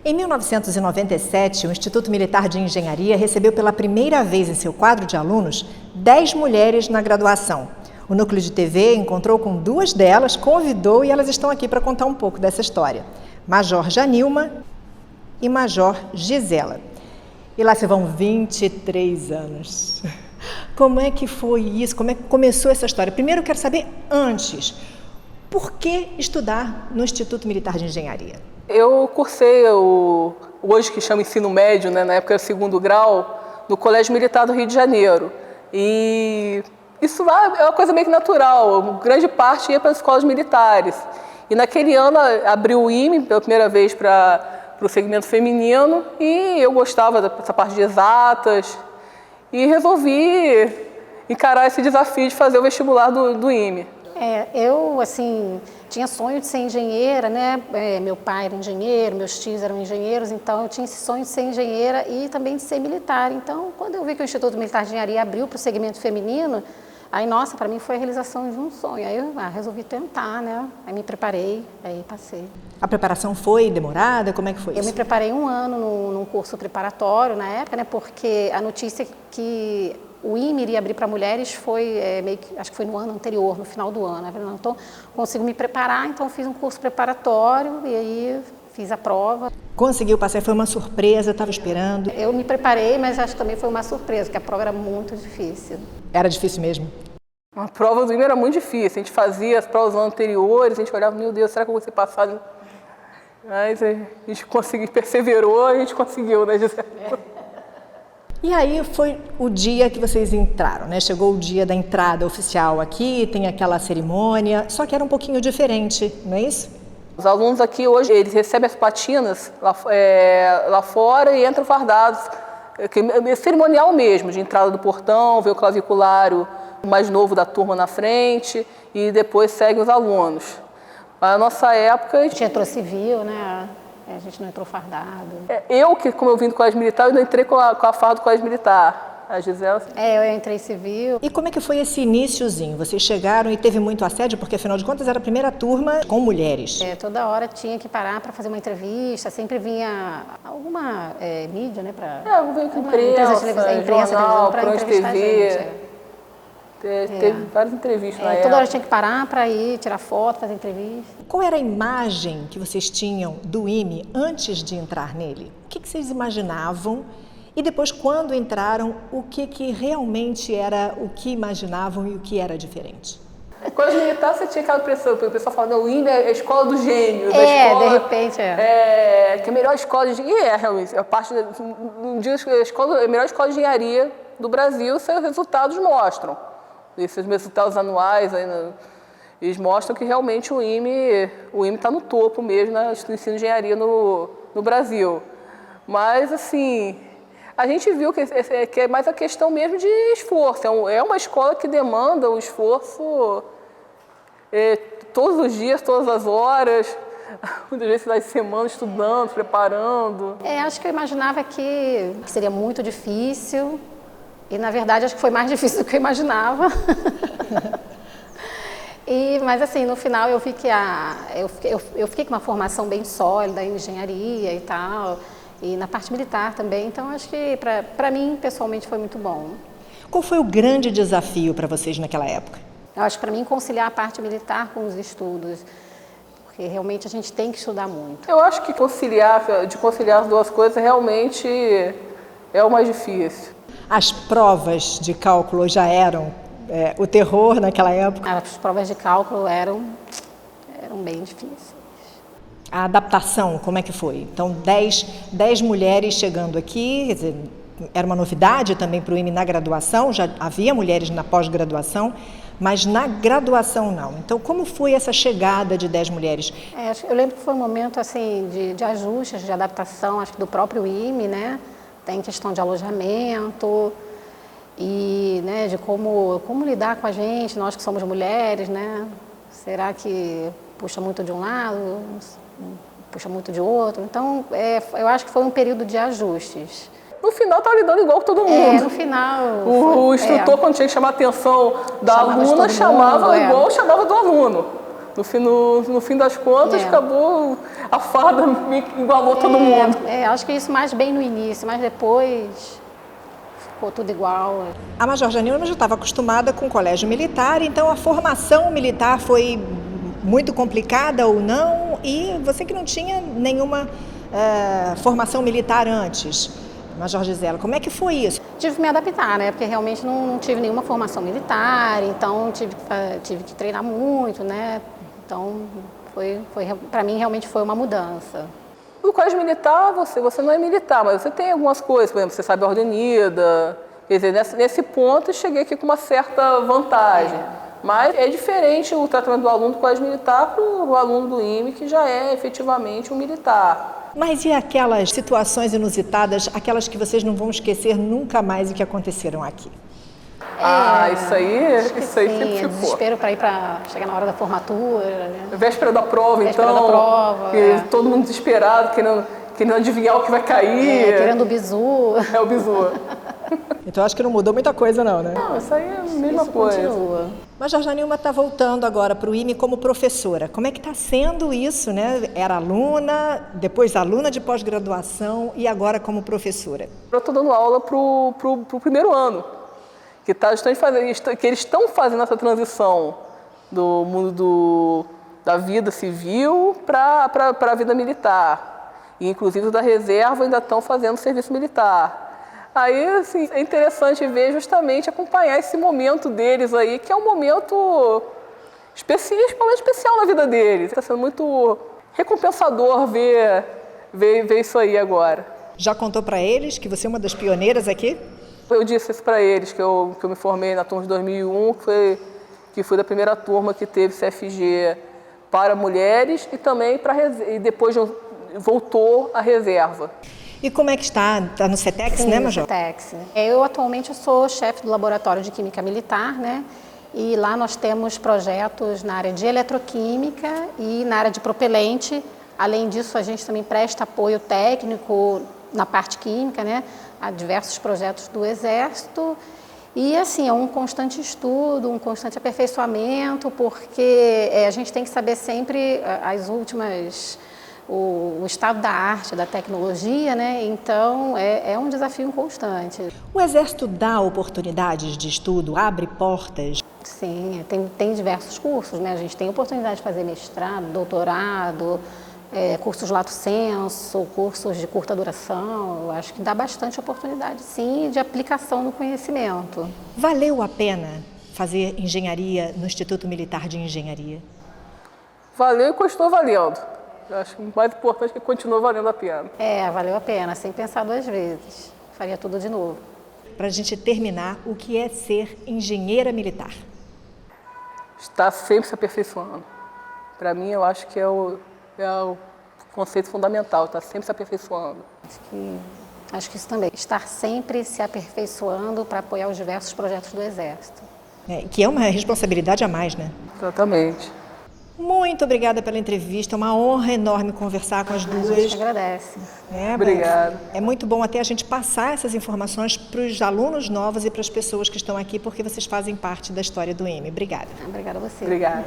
Em 1997, o Instituto Militar de Engenharia recebeu pela primeira vez em seu quadro de alunos 10 mulheres na graduação. O Núcleo de TV encontrou com 2 delas, convidou e elas estão aqui para contar um pouco dessa história. Major Janilma e Major Gisela. E lá se vão 23 anos. Como é que foi isso? Como é que começou essa história? Primeiro eu quero saber antes, por que estudar no Instituto Militar de Engenharia? Eu cursei hoje que chama ensino médio, né, na época era 2º grau, no Colégio Militar do Rio de Janeiro. E isso lá é uma coisa meio que natural, grande parte ia para as escolas militares. E naquele ano abriu o IME pela primeira vez para o segmento feminino e eu gostava dessa parte de exatas e resolvi encarar esse desafio de fazer o vestibular do IME. Eu, assim, tinha sonho de ser engenheira, né? Meu pai era engenheiro, meus tios eram engenheiros, então eu tinha esse sonho de ser engenheira e também de ser militar. Então, quando eu vi que o Instituto Militar de Engenharia abriu para o segmento feminino, aí, nossa, para mim foi a realização de um sonho. Aí eu resolvi tentar, né? Aí me preparei, aí passei. A preparação foi demorada? Como é que foi isso? Eu me preparei 1 ano num curso preparatório na época, né? Porque a notícia que o IME iria abrir para mulheres foi meio que, acho que foi no ano anterior, no final do ano. Né? Então, consigo me preparar, então fiz um curso preparatório e aí fiz a prova. Conseguiu passar? Foi uma surpresa? Estava esperando? Eu me preparei, mas acho que também foi uma surpresa, porque a prova era muito difícil. Era difícil mesmo? A prova do IME era muito difícil, a gente fazia as provas anteriores, a gente olhava, meu Deus, será que eu vou ser passado? Mas a gente conseguiu, perseverou, a gente conseguiu, né, Gisela? E aí foi o dia que vocês entraram, né? Chegou o dia da entrada oficial aqui, tem aquela cerimônia, só que era um pouquinho diferente, não é isso? Os alunos aqui hoje, eles recebem as platinas lá fora e entram fardados. É cerimonial mesmo, de entrada do portão, ver o claviculário o mais novo da turma na frente e depois seguem os alunos. Na nossa época... A gente entrou civil, né? A gente não entrou fardado. Como eu vim do colégio militar, eu não entrei com a farda do colégio militar. A Gisela... eu entrei civil. E como é que foi esse iniciozinho? Vocês chegaram e teve muito assédio, porque afinal de contas era a primeira turma com mulheres. Toda hora tinha que parar para fazer uma entrevista, sempre vinha alguma mídia, né? Vinha com imprensa, jornal, para entrevistar TV. A gente. Teve várias entrevistas na época. Toda hora tinha que parar para ir, tirar foto, fazer entrevista. Qual era a imagem que vocês tinham do IME antes de entrar nele? O que vocês imaginavam? E depois, quando entraram, o que realmente era o que imaginavam e o que era diferente? Quando militar, você tinha aquela impressão, o pessoal falando, o IME é a escola do gênio. De repente, que é a melhor escola de engenharia. E realmente, um dia a melhor escola de engenharia do Brasil, seus resultados mostram. Esses resultados anuais, eles mostram que realmente o IME está no topo mesmo na ensino de engenharia no Brasil. Mas, assim, a gente viu que é mais a questão mesmo de esforço. É uma escola que demanda um esforço todos os dias, todas as horas, muitas vezes nas semanas estudando, preparando. Acho que eu imaginava que seria muito difícil. E, na verdade, acho que foi mais difícil do que eu imaginava. Mas, assim, no final eu vi que eu fiquei com uma formação bem sólida em engenharia e tal, e na parte militar também. Então, acho que, para mim, pessoalmente, foi muito bom. Qual foi o grande desafio para vocês naquela época? Eu acho que, para mim, conciliar a parte militar com os estudos, porque realmente a gente tem que estudar muito. Eu acho que conciliar as duas coisas realmente é o mais difícil. As provas de cálculo já eram o terror naquela época? As provas de cálculo eram bem difíceis. A adaptação, como é que foi? Então, 10 mulheres chegando aqui, quer dizer, era uma novidade também para o IME na graduação, já havia mulheres na pós-graduação, mas na graduação não. Então, como foi essa chegada de 10 mulheres? Eu lembro que foi um momento assim, de ajustes, de adaptação, acho que do próprio IME, né? Tem questão de alojamento e, né, de como lidar com a gente, nós que somos mulheres, né? Será que puxa muito de um lado, puxa muito de outro? Então, eu acho que foi um período de ajustes. No final, estava lidando igual todo mundo. No final... O instrutor, quando tinha que chamar a atenção da aluna, chamava igual chamava do aluno. No fim das contas, acabou, a farda me igualou todo mundo. Acho que isso mais bem no início, mas depois ficou tudo igual. A Major Janilma já estava acostumada com o colégio militar, então a formação militar foi muito complicada ou não? E você que não tinha nenhuma formação militar antes, Major Gisela, como é que foi isso? Tive que me adaptar, né? Porque realmente não tive nenhuma formação militar, então tive que treinar muito, né? Então, para mim, realmente foi uma mudança. No colégio militar, você não é militar, mas você tem algumas coisas, por exemplo, você sabe a ordem unida. Quer dizer, nesse ponto, eu cheguei aqui com uma certa vantagem. Mas é diferente o tratamento do aluno do colégio militar para o aluno do IME, que já é efetivamente um militar. Mas e aquelas situações inusitadas, aquelas que vocês não vão esquecer nunca mais e que aconteceram aqui? Isso aí sempre ficou. Desespero para chegar na hora da formatura, né? Véspera da prova, Véspera da prova, todo mundo desesperado, querendo adivinhar o que vai cair. Querendo o bizu. É o bizu. Então acho que não mudou muita coisa não, né? Não, isso aí é a mesma coisa. Continua. Mas a Janilma está voltando agora para o IME como professora. Como é que está sendo isso, né? Era aluna, depois aluna de pós-graduação e agora como professora. Eu estou dando aula para o primeiro ano, que eles estão fazendo essa transição do mundo da vida civil para a vida militar. E, inclusive, da reserva ainda estão fazendo serviço militar. Aí, assim, é interessante ver justamente, acompanhar esse momento deles aí, que é um momento especial na vida deles. Está sendo muito recompensador ver isso aí agora. Já contou para eles que você é uma das pioneiras aqui? Eu disse isso para eles, que eu me formei na turma de 2001, que foi da primeira turma que teve CFG para mulheres e também e depois voltou à reserva. E como é que está? Está no CETEX, Sim, né, Major? No CETEX. Eu atualmente sou chefe do Laboratório de Química Militar, né? E lá nós temos projetos na área de eletroquímica e na área de propelente. Além disso, a gente também presta apoio técnico na parte química, né? A diversos projetos do Exército. E, assim, é um constante estudo, um constante aperfeiçoamento, porque a gente tem que saber sempre as últimas... O estado da arte, da tecnologia, né? Então é um desafio constante. O Exército dá oportunidades de estudo, abre portas? Sim, tem diversos cursos, né? A gente tem oportunidade de fazer mestrado, doutorado, cursos lato sensu, cursos de curta duração. Eu acho que dá bastante oportunidade, sim, de aplicação no conhecimento. Valeu a pena fazer engenharia no Instituto Militar de Engenharia? Valeu e continuou valendo. Eu acho que o mais importante é que continua valendo a pena. Valeu a pena, sem pensar duas vezes. Faria tudo de novo. Para a gente terminar, o que é ser engenheira militar? Está sempre se aperfeiçoando. Para mim, eu acho que é o conceito fundamental, está sempre se aperfeiçoando. Acho que isso também. Estar sempre se aperfeiçoando para apoiar os diversos projetos do Exército. Que é uma responsabilidade a mais, né? Exatamente. Muito obrigada pela entrevista, uma honra enorme conversar com as duas. A gente agradece. Obrigada. É muito bom até a gente passar essas informações para os alunos novos e para as pessoas que estão aqui, porque vocês fazem parte da história do IME. Obrigada. Obrigada a você. Obrigada.